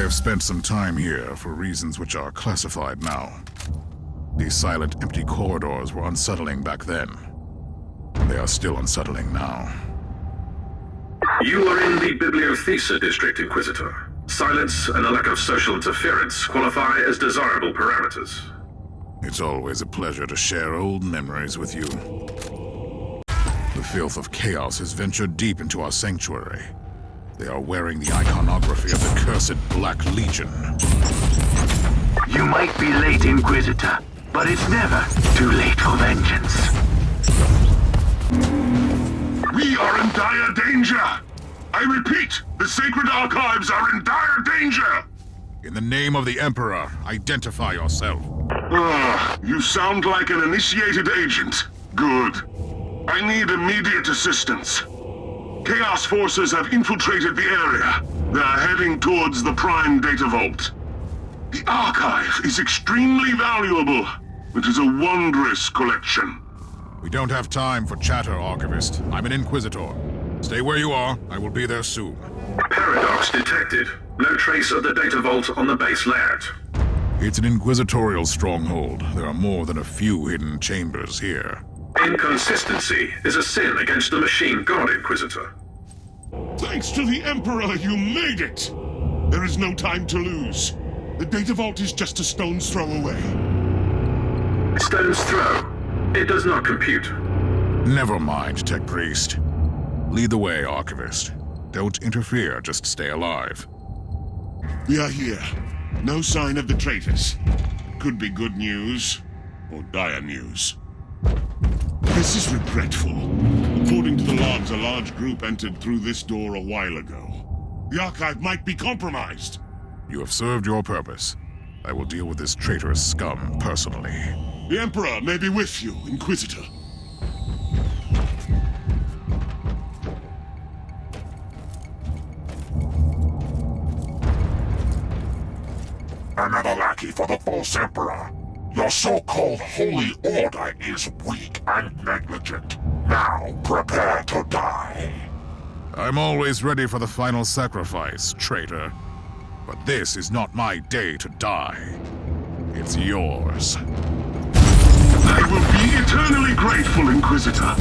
have spent some time here for reasons which are classified now. These silent, empty corridors were unsettling back then. They are still unsettling now. You are in the Bibliotheca district, Inquisitor. Silence and a lack of social interference qualify as desirable parameters. It's always a pleasure to share old memories with you. The filth of chaos has ventured deep into our sanctuary. They are wearing the iconography of the cursed Black Legion. You might be late, Inquisitor, but it's never too late for vengeance. We are in dire danger! I repeat, the sacred archives are in dire danger! In the name of the Emperor, identify yourself. You sound like an initiated agent. Good. I need immediate assistance. Chaos forces have infiltrated the area. They are heading towards the Prime Data Vault. The archive is extremely valuable. It is a wondrous collection. We don't have time for chatter, Archivist. I'm an Inquisitor. Stay where you are. I will be there soon. Paradox detected. No trace of the data vault on the base layout. It's an inquisitorial stronghold. There are more than a few hidden chambers here. Inconsistency is a sin against the machine god, Inquisitor. Thanks to the Emperor, you made it! There is no time to lose. The data vault is just a stone's throw away. Stone's throw. It does not compute. Never mind, Tech Priest. Lead the way, Archivist. Don't interfere, just stay alive. We are here. No sign of the traitors. It could be good news, or dire news. This is regretful. According to the logs, a large group entered through this door a while ago. The archive might be compromised. You have served your purpose. I will deal with this traitorous scum personally. The Emperor may be with you, Inquisitor. Another lackey for the false Emperor. Your so-called Holy Order is weak and negligent. Now prepare to die. I'm always ready for the final sacrifice, traitor. But this is not my day to die. It's yours. I will be eternally grateful, Inquisitor.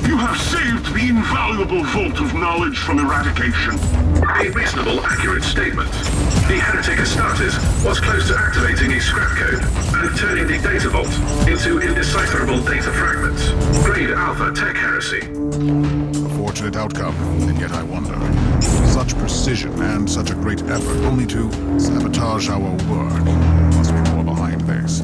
You have saved the invaluable vault of knowledge from eradication. A reasonable, accurate statement. The heretic Astartes was close to activating a scrap code and turning the data vault into indecipherable data fragments. Grade Alpha Tech Heresy. A fortunate outcome, and yet I wonder. Such precision and such a great effort only to sabotage our work. Must be more behind this.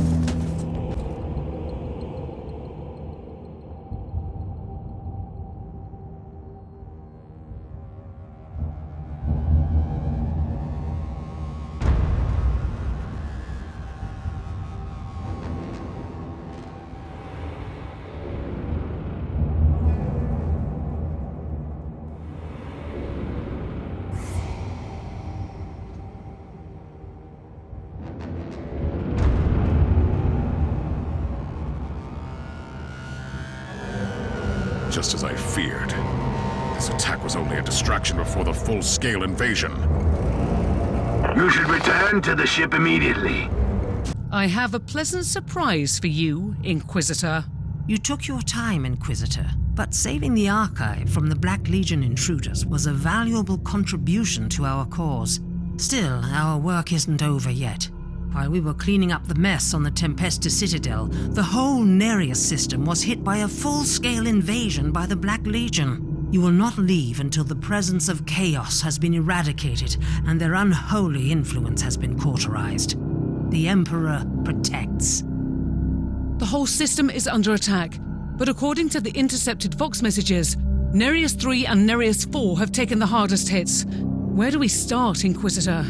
Just as I feared. This attack was only a distraction before the full-scale invasion. You should return to the ship immediately. I have a pleasant surprise for you, Inquisitor. You took your time, Inquisitor, but saving the archive from the Black Legion intruders was a valuable contribution to our cause. Still, our work isn't over yet. While we were cleaning up the mess on the Tempesta Citadel, the whole Nereus system was hit by a full-scale invasion by the Black Legion. You will not leave until the presence of chaos has been eradicated and their unholy influence has been cauterized. The Emperor protects. The whole system is under attack, but according to the intercepted Vox messages, Nereus 3 and Nereus 4 have taken the hardest hits. Where do we start, Inquisitor?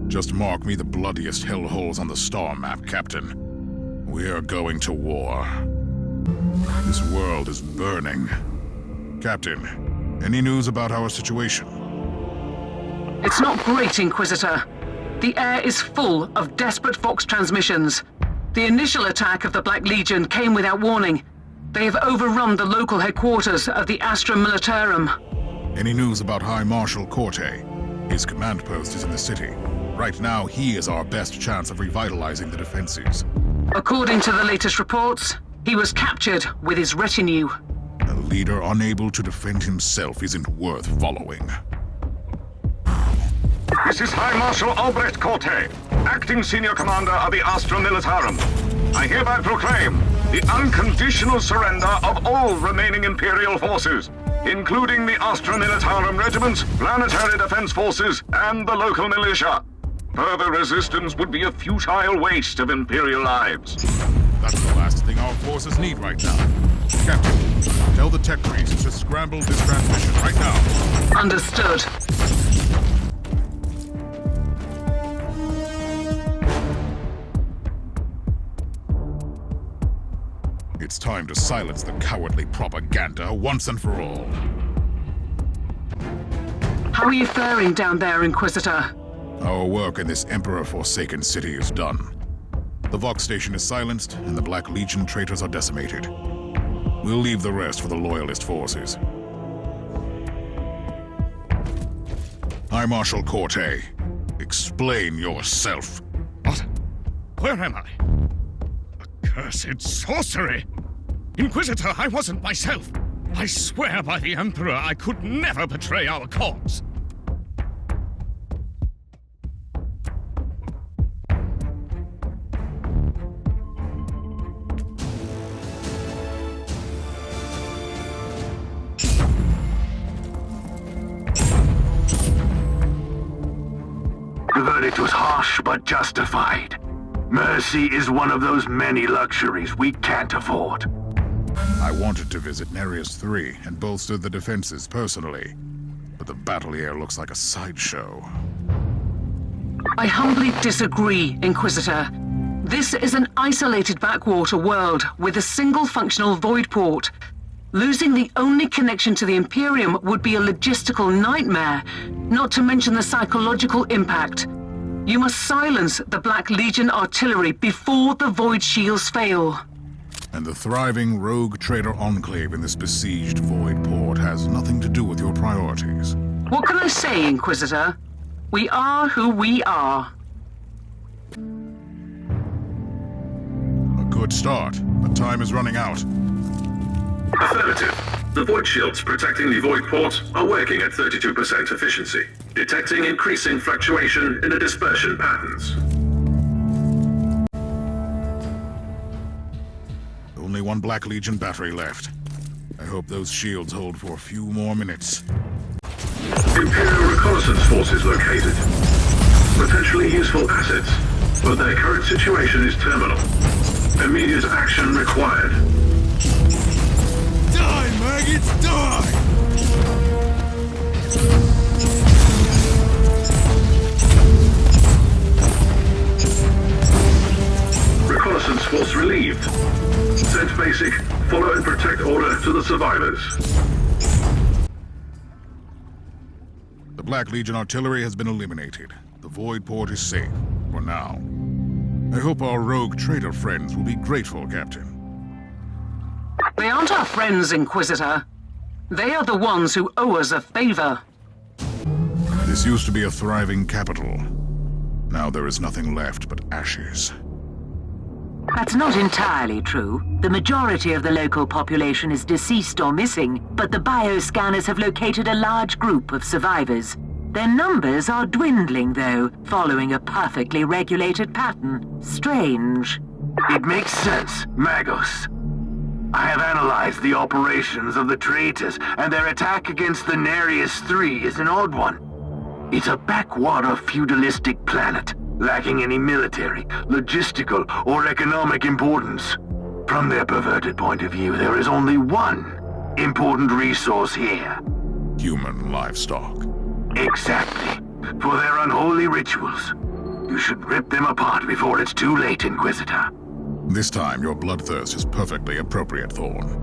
Just mark me the bloodiest hellholes on the star map, Captain. We're going to war. This world is burning. Captain, any news about our situation? It's not great, Inquisitor. The air is full of desperate Vox transmissions. The initial attack of the Black Legion came without warning. They have overrun the local headquarters of the Astra Militarum. Any news about High Marshal Corte? His command post is in the city. Right now, he is our best chance of revitalizing the defenses. According to the latest reports, he was captured with his retinue. A leader unable to defend himself isn't worth following. This is High Marshal Albrecht Corte, Acting Senior Commander of the Astra Militarum. I hereby proclaim the unconditional surrender of all remaining Imperial forces, including the Astra Militarum regiments, planetary defense forces, and the local militia. Further resistance would be a futile waste of Imperial lives. That's the last thing our forces need right now. Captain, tell the tech priests to scramble this transmission right now. Understood. It's time to silence the cowardly propaganda once and for all. How are you faring down there, Inquisitor? Our work in this Emperor-forsaken city is done. The Vox station is silenced, and the Black Legion traitors are decimated. We'll leave the rest for the Loyalist forces. High Marshal Corte, explain yourself. What? Where am I? Accursed sorcery! Inquisitor, I wasn't myself. I swear by the Emperor I could never betray our cause. The verdict was harsh but justified. Mercy is one of those many luxuries we can't afford. I wanted to visit Nereus 3 and bolster the defenses personally, but the battle here looks like a sideshow. I humbly disagree, Inquisitor. This is an isolated backwater world with a single functional void port. Losing the only connection to the Imperium would be a logistical nightmare, not to mention the psychological impact. You must silence the Black Legion artillery before the void shields fail. And the thriving rogue trader enclave in this besieged void port has nothing to do with your priorities. What can I say, Inquisitor? We are who we are. A good start, but time is running out. Affirmative. The void shields protecting the void port are working at 32% efficiency, detecting increasing fluctuation in the dispersion patterns. Only one Black Legion battery left. I hope those shields hold for a few more minutes. Imperial reconnaissance forces located. Potentially useful assets, but their current situation is terminal. Immediate action required. Die, maggots, die! Reconnaissance force relieved. Send basic, follow and protect order to the survivors. The Black Legion artillery has been eliminated. The void port is safe, for now. I hope our rogue trader friends will be grateful, Captain. They aren't our friends, Inquisitor. They are the ones who owe us a favor. This used to be a thriving capital. Now there is nothing left but ashes. That's not entirely true. The majority of the local population is deceased or missing, but the bioscanners have located a large group of survivors. Their numbers are dwindling, though, following a perfectly regulated pattern. Strange. It makes sense, Magos. I have analyzed the operations of the traitors, and their attack against the Nereus 3 is an odd one. It's a backwater feudalistic planet, lacking any military, logistical, or economic importance. From their perverted point of view, there is only one important resource here. Human livestock. Exactly. For their unholy rituals. You should rip them apart before it's too late, Inquisitor. This time, your bloodthirst is perfectly appropriate, Thorn.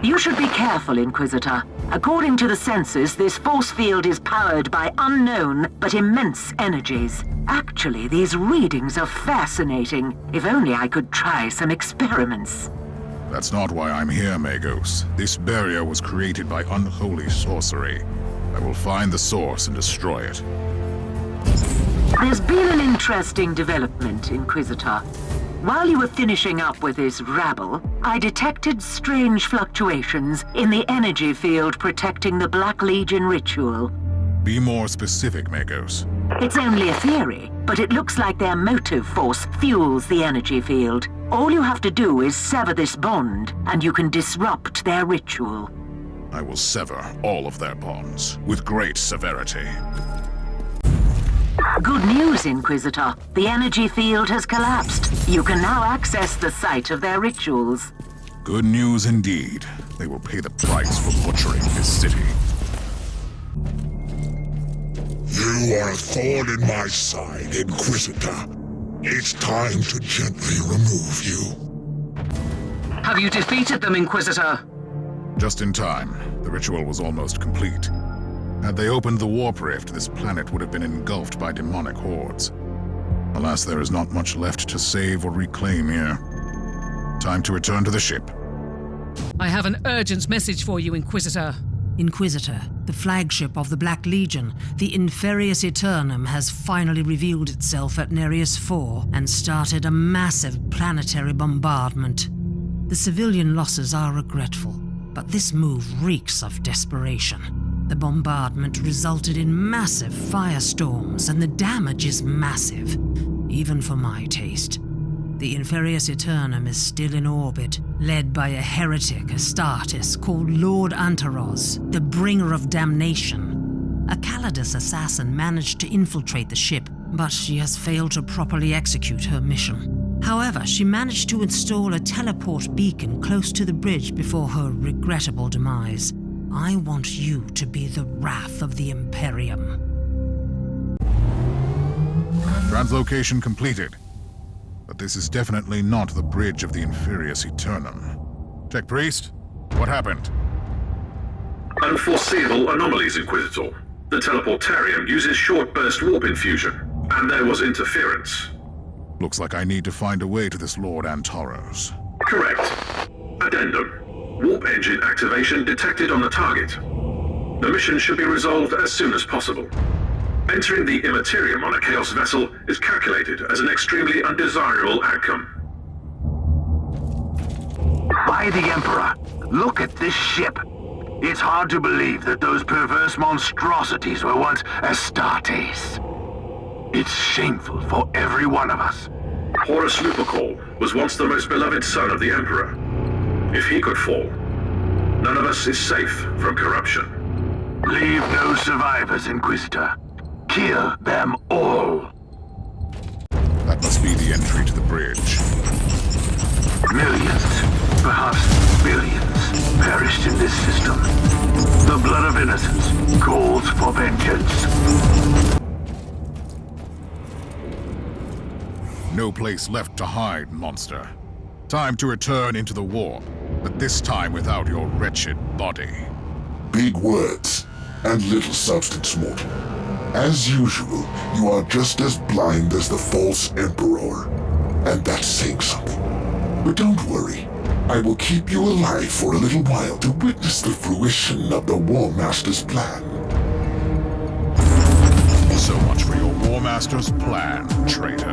You should be careful, Inquisitor. According to the census, this force field is powered by unknown but immense energies. Actually, these readings are fascinating. If only I could try some experiments. That's not why I'm here, Magos. This barrier was created by unholy sorcery. I will find the source and destroy it. There's been an interesting development, Inquisitor. While you were finishing up with this rabble, I detected strange fluctuations in the energy field protecting the Black Legion ritual. Be more specific, Magos. It's only a theory, but it looks like their motive force fuels the energy field. All you have to do is sever this bond, and you can disrupt their ritual. I will sever all of their bonds, with great severity. Good news, Inquisitor. The energy field has collapsed. You can now access the site of their rituals. Good news indeed. They will pay the price for butchering this city. You are a thorn in my side, Inquisitor. It's time to gently remove you. Have you defeated them, Inquisitor? Just in time. The ritual was almost complete. Had they opened the warp rift, this planet would have been engulfed by demonic hordes. Alas, there is not much left to save or reclaim here. Time to return to the ship. I have an urgent message for you, Inquisitor. Inquisitor, the flagship of the Black Legion, the Inferius Eternum, has finally revealed itself at Nereus IV and started a massive planetary bombardment. The civilian losses are regretful, but this move reeks of desperation. The bombardment resulted in massive firestorms, and the damage is massive, even for my taste. The Inferius Eternum is still in orbit, led by a heretic Astartes called Lord Antaros, the bringer of damnation. A Calidus assassin managed to infiltrate the ship, but she has failed to properly execute her mission. However, she managed to install a teleport beacon close to the bridge before her regrettable demise. I want you to be the wrath of the Imperium. Translocation completed. But this is definitely not the bridge of the Inferius Eternum. Tech Priest, what happened? Unforeseeable anomalies, Inquisitor. The teleportarium uses short-burst warp infusion, and there was interference. Looks like I need to find a way to this Lord Antaros. Correct. Addendum. Warp engine activation detected on the target. The mission should be resolved as soon as possible. Entering the Immaterium on a Chaos vessel is calculated as an extremely undesirable outcome. By the Emperor, look at this ship. It's hard to believe that those perverse monstrosities were once Astartes. It's shameful for every one of us. Horus Lupercal was once the most beloved son of the Emperor. If he could fall, none of us is safe from corruption. Leave no survivors, Inquisitor. Kill them all. That must be the entry to the bridge. Millions, perhaps billions, perished in this system. The blood of innocents calls for vengeance. No place left to hide, monster. Time to return into the warp, but this time without your wretched body. Big words and little substance, mortal. As usual, you are just as blind as the false Emperor, and that's saying something. But don't worry, I will keep you alive for a little while to witness the fruition of the War Master's plan. So much for your War Master's plan, traitor.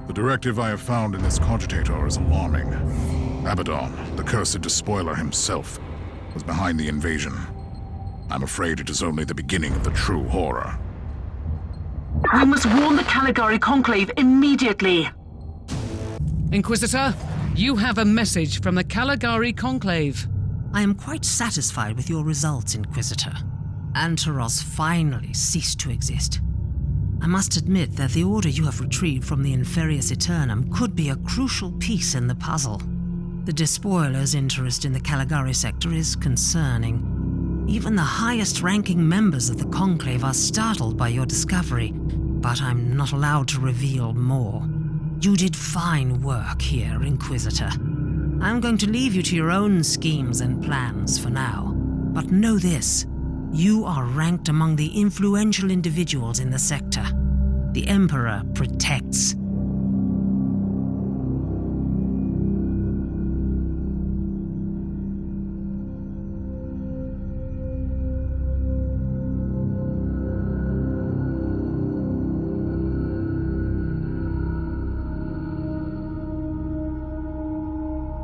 The directive I have found in this cogitator is alarming. Abaddon, the cursed despoiler himself, was behind the invasion. I'm afraid it is only the beginning of the true horror. We must warn the Caligari Conclave immediately. Inquisitor, you have a message from the Caligari Conclave. I am quite satisfied with your results, Inquisitor. Antaros finally ceased to exist. I must admit that the order you have retrieved from the Inferius Eternum could be a crucial piece in the puzzle. The despoiler's interest in the Caligari sector is concerning. Even the highest-ranking members of the Conclave are startled by your discovery, but I'm not allowed to reveal more. You did fine work here, Inquisitor. I'm going to leave you to your own schemes and plans for now, but know this. You are ranked among the influential individuals in the sector. The Emperor protects.